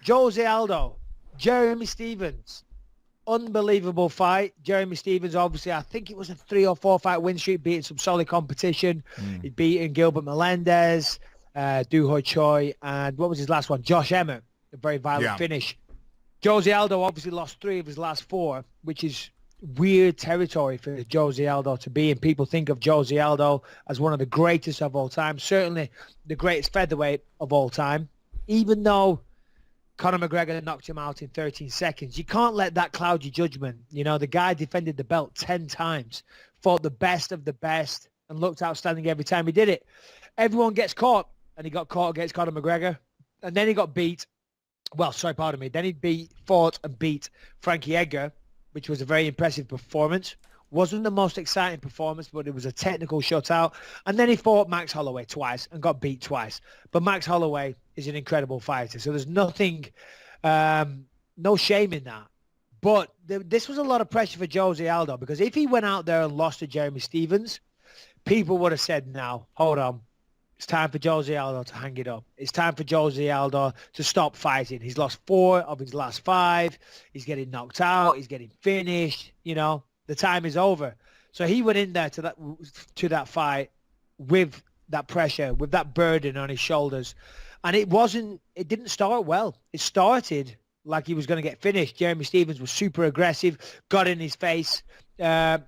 Jose Aldo, Jeremy Stephens. Unbelievable fight. Jeremy Stephens, obviously, I think it was a 3 or 4 fight win streak, beating some solid competition. He'd beaten Gilbert Melendez, Du Ho Choi, and what was his last one? Josh Emmett, a very violent finish. Jose Aldo obviously lost 3 of his last 4, which is weird territory for Jose Aldo to be in. People think of Jose Aldo as one of the greatest of all time, certainly the greatest featherweight of all time, even though Conor McGregor knocked him out in 13 seconds. You can't let that cloud your judgment. You know, the guy defended the belt 10 times, fought the best of the best, and looked outstanding every time he did it. Everyone gets caught, and he got caught against Conor McGregor, and then he got beat. Well, sorry, pardon me. Then he fought and beat Frankie Edgar, which was a very impressive performance. Wasn't the most exciting performance, but it was a technical shutout. And then he fought Max Holloway twice and got beat twice. But Max Holloway is an incredible fighter. So there's nothing, no shame in that. But this was a lot of pressure for Jose Aldo, because if he went out there and lost to Jeremy Stephens, people would have said, now, hold on. It's time for Jose Aldo to hang it up. It's time for Jose Aldo to stop fighting. He's lost 4 of his last 5. He's getting knocked out. He's getting finished. You know, the time is over. So he went in there to that fight with that pressure, with that burden on his shoulders. And it didn't start well. It started like he was going to get finished. Jeremy Stephens was super aggressive, got in his face, and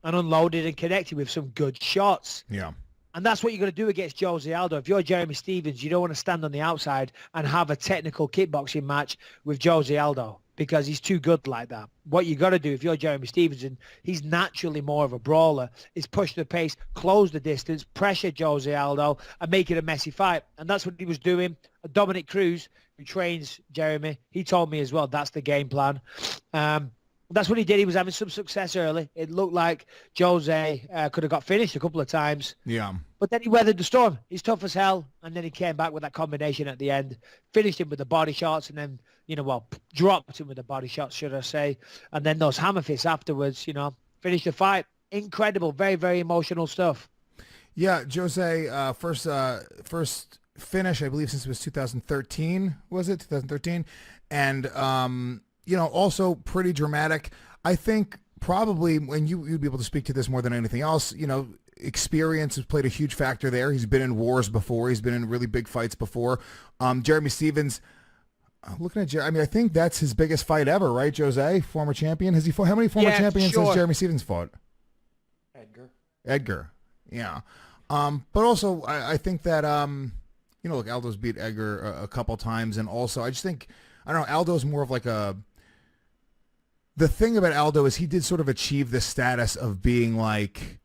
unloaded and connected with some good shots. Yeah. And that's what you're going to do against Jose Aldo. If you're Jeremy Stephens, you don't want to stand on the outside and have a technical kickboxing match with Jose Aldo, because he's too good like that. What you got to do if you're Jeremy Stephens, and he's naturally more of a brawler, is push the pace, close the distance, pressure Jose Aldo, and make it a messy fight. And that's what he was doing. Dominic Cruz, who trains Jeremy, he told me as well that's the game plan. That's what he did. He was having some success early. It looked like Jose could have got finished a couple of times. Yeah. But then he weathered the storm. He's tough as hell. And then he came back with that combination at the end, finished him with the body shots, and then, dropped him with the body shots, should I say. And then those hammer fists afterwards, finished the fight. Incredible. Very, very emotional stuff. Yeah, Jose, first finish, I believe, since it was 2013, was it? 2013? And, also pretty dramatic. I think probably, and you'd be able to speak to this more than anything else, experience has played a huge factor there. He's been in wars before. He's been in really big fights before. Jeremy Stephens, looking at Jeremy, I think that's his biggest fight ever, right, Jose? Former champion. Has he fought? How many former champions has Jeremy Stephens fought? Edgar. Yeah. But also, I think that, look, Aldo's beat Edgar a couple times. And also, I just think, I don't know, Aldo's more of like the thing about Aldo is he did sort of achieve the status of being like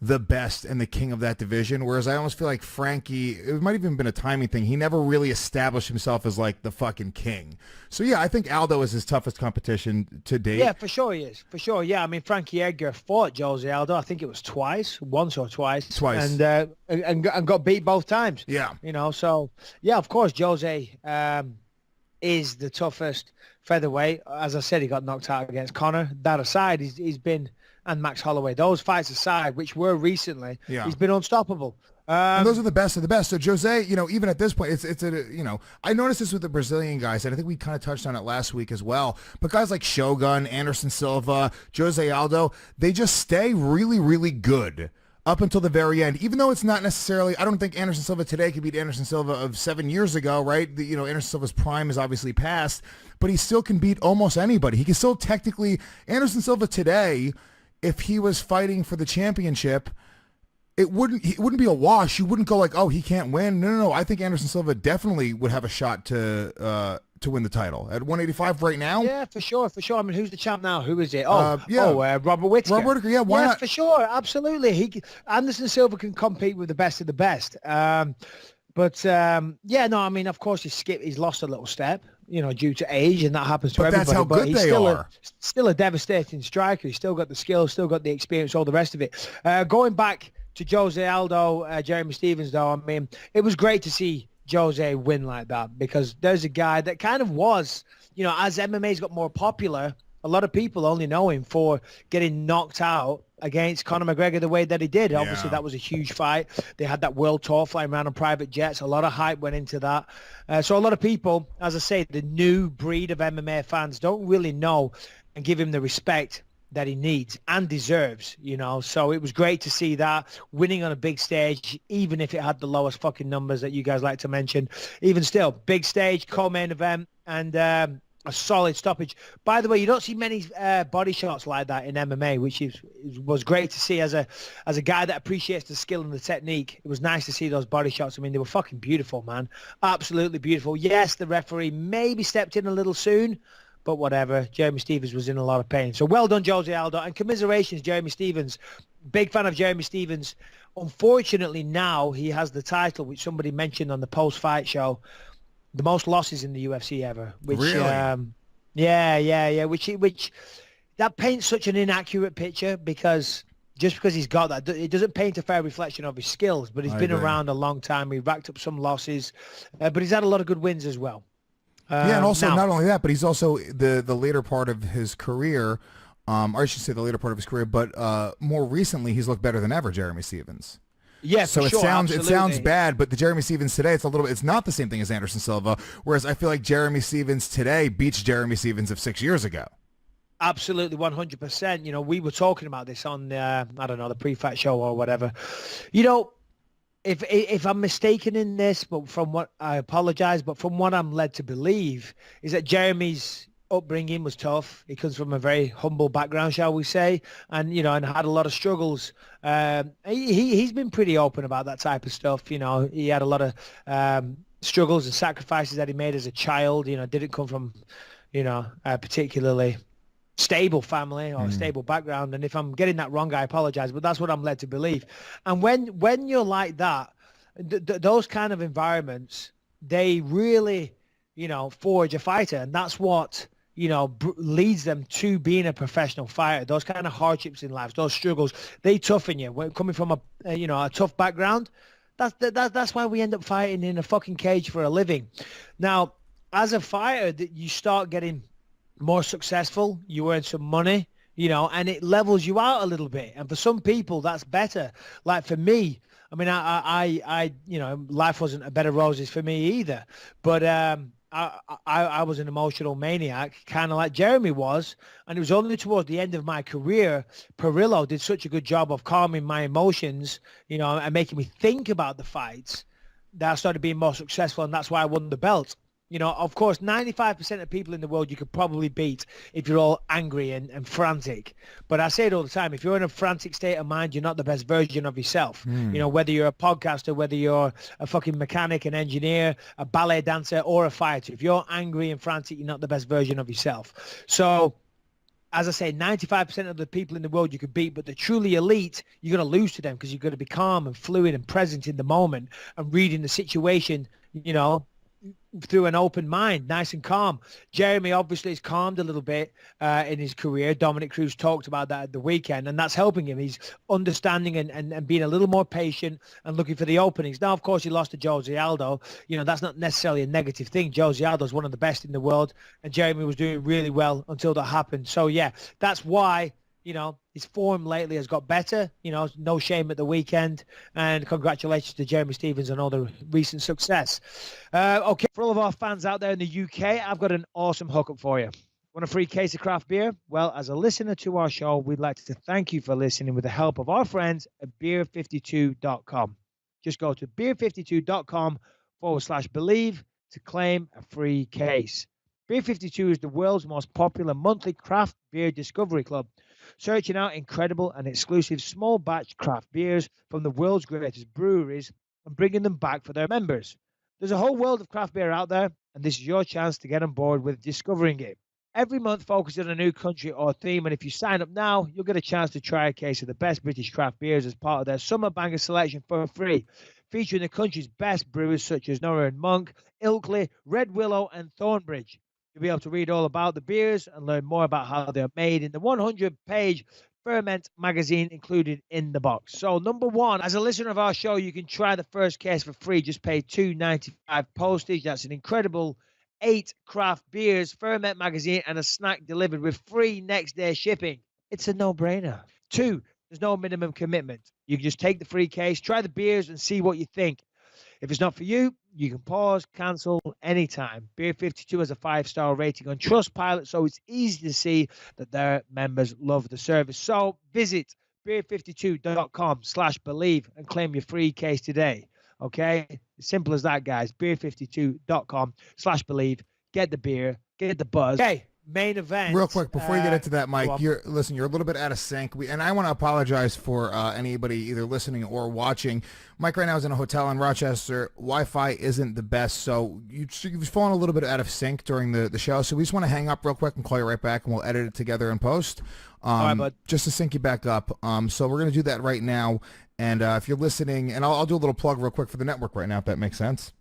the best and the king of that division, whereas I almost feel like Frankie, it might have even been a timing thing, he never really established himself as like the fucking king. So yeah, I think Aldo is his toughest competition to date. Yeah, for sure he is. For sure, yeah. I mean, Frankie Edgar fought Jose Aldo, I think it was once or twice. And got beat both times. Yeah. So yeah, of course, Jose is the toughest featherweight. As I said, he got knocked out against Conor. That aside, he's been, and Max Holloway, those fights aside, which were recently, he's been unstoppable. And those are the best of the best. So Jose, even at this point, I noticed this with the Brazilian guys, and I think we kind of touched on it last week as well. But guys like Shogun, Anderson Silva, Jose Aldo, they just stay really, really good up until the very end, even though it's not necessarily, I don't think Anderson Silva today could beat Anderson Silva of 7 years ago, right? Anderson Silva's prime is obviously past, but he still can beat almost anybody. He can still technically, Anderson Silva today, if he was fighting for the championship, it wouldn't be a wash. You wouldn't go like, oh, he can't win. No. I think Anderson Silva definitely would have a shot to win the title at 185 right now. Yeah, for sure. I mean, who's the champ now? Who is it? Robert Whittaker. Robert Whittaker, yeah, why not? For sure, absolutely. Anderson Silva can compete with the best of the best. I mean, of course, he's lost a little step, due to age, and that happens to everybody. That's how good they are. Still a devastating striker. He's still got the skill, still got the experience, all the rest of it. Going back to Jose Aldo, Jeremy Stephens, though, I mean, it was great to see Jose win like that, because there's a guy that kind of was, as MMA's got more popular, a lot of people only know him for getting knocked out against Conor McGregor the way that he did. Obviously, Yeah. that was a huge fight. They had that world tour flying around on private jets. A lot of hype went into that. So a lot of people, as I say, the new breed of MMA fans don't really know and give him the respect that he needs and deserves, you know. So it was great to see that winning on a big stage, even if it had the lowest fucking numbers that you guys like to mention. Even still, big stage, co-main event, and a solid stoppage. By the way, you don't see many body shots like that in MMA, which was great to see as a guy that appreciates the skill and the technique. It was nice to see those body shots. I mean, they were fucking beautiful, man. Absolutely beautiful. Yes, the referee maybe stepped in a little soon, but whatever. Jeremy Stephens was in a lot of pain. So well done, Jose Aldo. And commiserations, Jeremy Stephens. Big fan of Jeremy Stephens. Unfortunately, now he has the title, which somebody mentioned on the post-fight show, the most losses in the UFC ever. Which, Really? Yeah. Which that paints such an inaccurate picture, because just because he's got that, it doesn't paint a fair reflection of his skills. But he's been around a long time. He racked up some losses, but he's had a lot of good wins as well. Yeah, and also not only that, but he's also the later part of his career, or I should say the later part of his career, but more recently he's looked better than ever, Jeremy Stephens. Yeah, so for sure, it sounds bad, but the Jeremy Stephens today, it's not the same thing as Anderson Silva. Whereas I feel like Jeremy Stephens today beats Jeremy Stephens of 6 years ago. Absolutely, 100%. You know, we were talking about this on I don't know, the pre-fight show or whatever. You know, if I'm mistaken in this, but from what I apologize, but from what I'm led to believe is that Jeremy's upbringing was tough. He comes from a very humble background, shall we say, and and had a lot of struggles. He's been pretty open about that type of stuff. You know, he had a lot of struggles and sacrifices that he made as a child. You know, didn't come from a particularly stable family or a stable background, and if I'm getting that wrong, I apologize, but that's what I'm led to believe. And when you're like that, those kind of environments, they really forge a fighter, and that's what leads them to being a professional fighter. Those kind of hardships in life, those struggles, they toughen you. When coming from a tough background, that's why we end up fighting in a fucking cage for a living. Now, as a fighter, you start getting more successful, you earn some money, and it levels you out a little bit. And for some people, that's better. Like for me, I mean, I life wasn't a bed of roses for me either. But I was an emotional maniac, kind of like Jeremy was. And it was only towards the end of my career, Perillo did such a good job of calming my emotions, and making me think about the fights, that I started being more successful. And that's why I won the belt. Of course, 95% of people in the world you could probably beat if you're all angry and frantic. But I say it all the time, if you're in a frantic state of mind, you're not the best version of yourself. Whether you're a podcaster, whether you're a fucking mechanic, an engineer, a ballet dancer, or a fighter. If you're angry and frantic, you're not the best version of yourself. So, as I say, 95% of the people in the world you could beat, but the truly elite, you're going to lose to them because you're going to be calm and fluid and present in the moment and reading the situation, through an open mind, nice and calm. Jeremy obviously has calmed a little bit in his career. Dominic Cruz talked about that at the weekend, and that's helping him. He's understanding and being a little more patient and looking for the openings. Now, of course, he lost to Jose Aldo. That's not necessarily a negative thing. Jose Aldo is one of the best in the world, and Jeremy was doing really well until that happened. So, yeah, that's why his form lately has got better. No shame at the weekend. And congratulations to Jeremy Stephens on all the recent success. Okay, for all of our fans out there in the UK, I've got an awesome hookup for you. Want a free case of craft beer? Well, as a listener to our show, we'd like to thank you for listening with the help of our friends at beer52.com. Just go to beer52.com/believe to claim a free case. Beer 52 is the world's most popular monthly craft beer discovery club, searching out incredible and exclusive small batch craft beers from the world's greatest breweries and bringing them back for their members. There's a whole world of craft beer out there, and this is your chance to get on board with discovering it. Every month focuses on a new country or theme, and if you sign up now, you'll get a chance to try a case of the best British craft beers as part of their Summer Banger selection for free, featuring the country's best brewers such as Norah and Monk, Ilkley, Red Willow, and Thornbridge. You'll be able to read all about the beers and learn more about how they're made in the 100-page Ferment magazine included in the box. So, number one, as a listener of our show, you can try the first case for free. Just pay $2.95 postage. That's an incredible 8 craft beers, Ferment magazine, and a snack delivered with free next-day shipping. It's a no-brainer. 2, There's no minimum commitment. You can just take the free case, try the beers, and see what you think. If it's not for you, you can pause, cancel anytime. Beer 52 has a 5-star rating on Trustpilot, so it's easy to see that their members love the service. So visit beer52.com/believe and claim your free case today. Okay? As simple as that, guys. beer52.com/believe. Get the beer, get the buzz. Okay, main event. Real quick, before you get into that, Mike, you're a little bit out of sync. And I want to apologize for anybody either listening or watching. Mike right now is in a hotel in Rochester. Wi-Fi isn't the best, so you've fallen a little bit out of sync during the show. So we just want to hang up real quick and call you right back, and we'll edit it together in post. All right, bud. Just to sync you back up. So we're going to do that right now. And if you're listening, and I'll do a little plug real quick for the network right now, if that makes sense.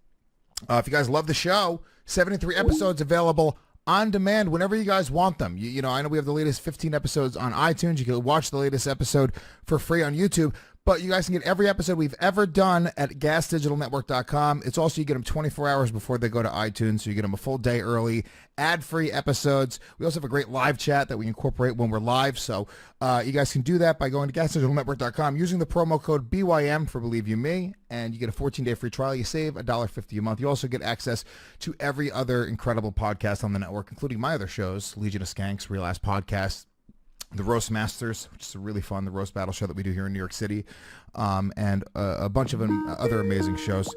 If you guys love the show, 73 episodes available on demand whenever you guys want them. You know, I know we have the latest 15 episodes on iTunes. You can watch the latest episode for free on YouTube. But you guys can get every episode we've ever done at gasdigitalnetwork.com. It's also, you get them 24 hours before they go to iTunes, so you get them a full day early, ad-free episodes. We also have a great live chat that we incorporate when we're live. So you guys can do that by going to gasdigitalnetwork.com, using the promo code BYM for Believe You Me, and you get a 14-day free trial. You save $1.50 a month. You also get access to every other incredible podcast on the network, including my other shows, Legion of Skanks, Real Ass Podcast, the Roast Masters, which is really fun, the roast battle show that we do here in New York City, and a bunch of other amazing shows.